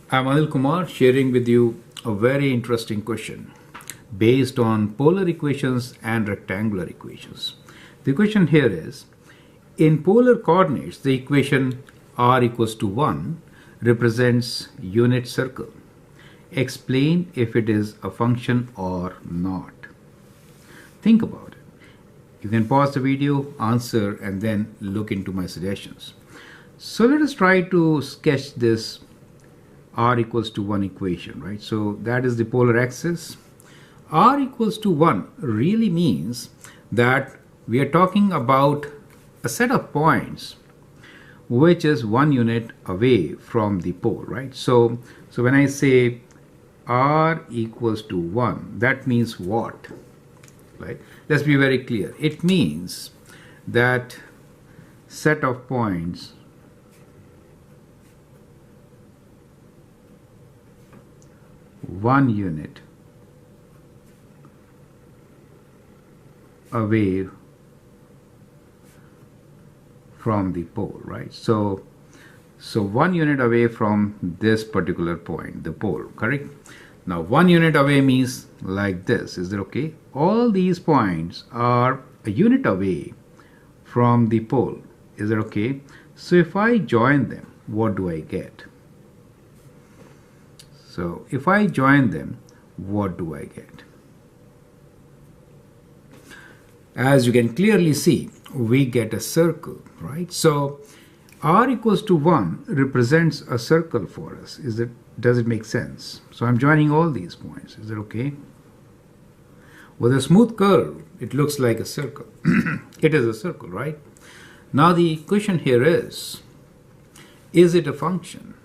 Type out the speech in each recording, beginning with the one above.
I'm Anil Kumar sharing with you a very interesting question based on polar equations and rectangular equations. The question here is, in polar coordinates, the equation r equals to 1 represents unit circle. Explain if it is a function or not. Think about it. You can pause the video, answer, and then look into my suggestions. So let us try to sketch this r equals to 1 equation, right? So that is the polar axis. R equals to 1 really means that we are talking about a set of points which is 1 unit away from the pole, right? So when I say r equals to 1, that means what? Right? Let's be very clear. It means that set of points one unit away from the pole, right? So 1 unit away from this particular point, the pole, correct? Now 1 unit away means like this. Is that okay? All these points are a unit away from the pole. Is that okay? So if I join them, what do I get? So if I join them, what do I get? As you can clearly see, we get a circle, right? So r equals to 1 represents a circle for us. Does it make sense? So I'm joining all these points. Is that okay? With a smooth curve, it looks like a circle. It is a circle, right? Now the question here is it a function?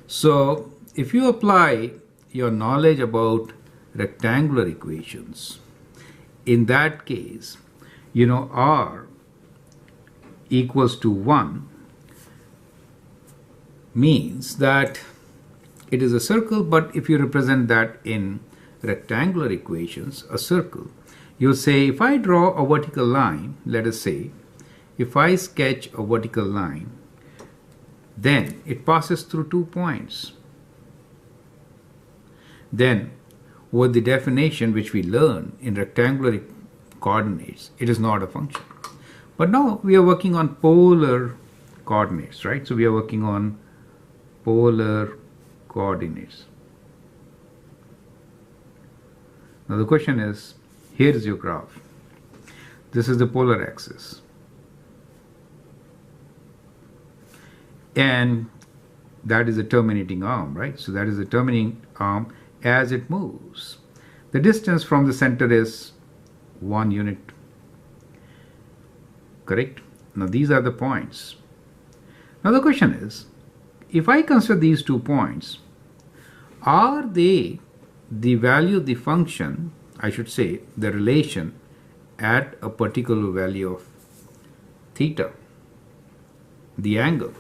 So if you apply your knowledge about rectangular equations, in that case, you know, r equals to 1 means that it is a circle, but if you represent that in rectangular equations, a circle, you'll say if I draw a vertical line, let us say, if I sketch a vertical line, then it passes through 2 points. Then, with the definition which we learn in rectangular coordinates, it is not a function. But now we are working on polar coordinates, right? So we are working on polar coordinates. Now the question is, here is your graph. This is the polar axis. And that is the terminating arm, right? So that is the terminating arm as it moves. The distance from the center is 1 unit, correct? Now these are the points. Now the question is, if I consider these 2 points, are they the value of the function, I should say the relation at a particular value of theta, the angle?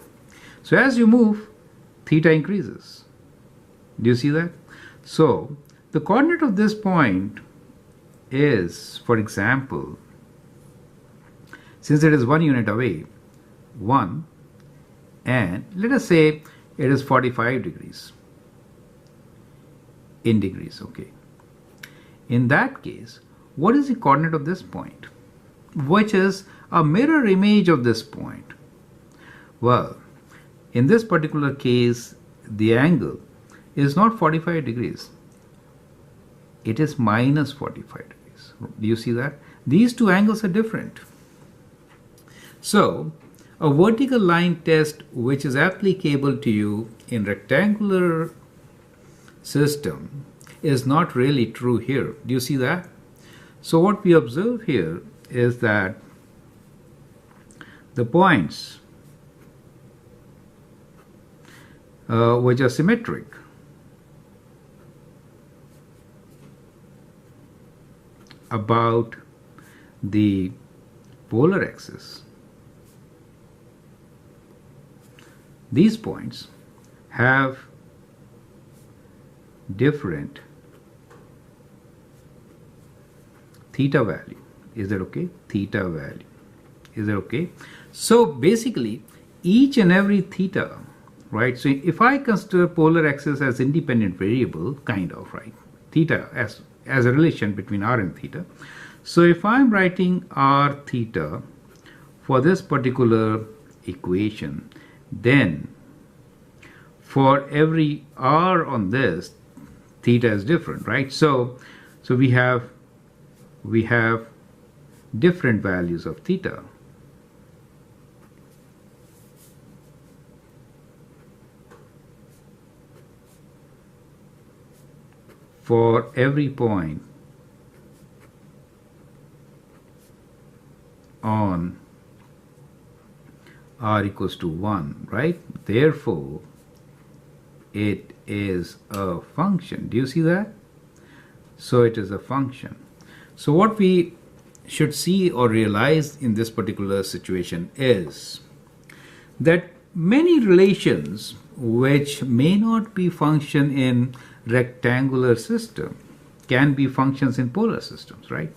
So as you move, theta increases. Do you see that? So the coordinate of this point is, for example, since it is 1 unit away, 1, and let us say it is 45 degrees in degrees, okay. In that case, what is the coordinate of this point, which is a mirror image of this point? Well, in this particular case, the angle is not 45 degrees. It is minus 45 degrees. Do you see that? These 2 angles are different. So, a vertical line test which is applicable to you in rectangular system is not really true here. Do you see that? So what we observe here is that the points which are symmetric about the polar axis, these points have different theta value. Is that okay? Theta value. Is that okay? So basically, each and every theta, right? So if I consider polar axis as independent variable, kind of, right? Theta as a relation between r and theta. So if I'm writing r theta for this particular equation, then for every r on this, theta is different, right? So we have different values of theta. For every point on r equals to 1, right? Therefore, it is a function. Do you see that? So it is a function. So what we should see or realize in this particular situation is that many relations which may not be function in rectangular system can be functions in polar systems, right?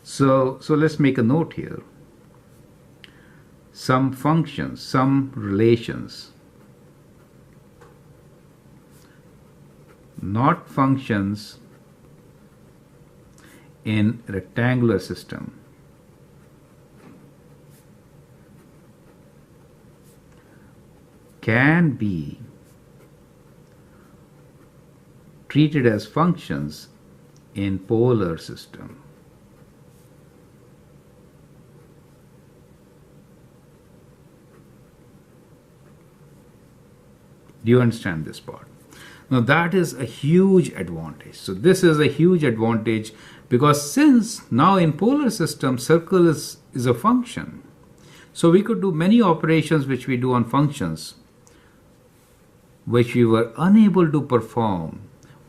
So let's make a note here. Some functions, some relations, not functions in rectangular system, can be treated as functions in polar system. Do you understand this part? Now that is a huge advantage. So this is a huge advantage because since now in polar system circle is a function, so we could do many operations which we do on functions which we were unable to perform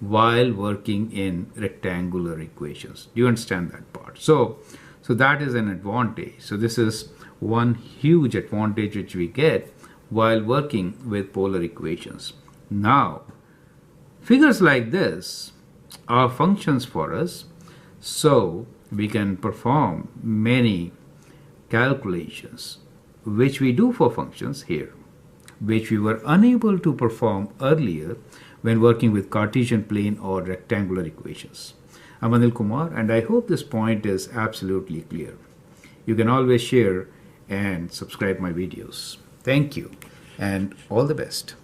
while working in rectangular equations. Do you understand that part? So that is an advantage. So this is one huge advantage which we get while working with polar equations. Now, figures like this are functions for us, so we can perform many calculations which we do for functions here, which we were unable to perform earlier when working with Cartesian plane or rectangular equations. I'm Anil Kumar, and I hope this point is absolutely clear. You can always share and subscribe my videos. Thank you, and all the best.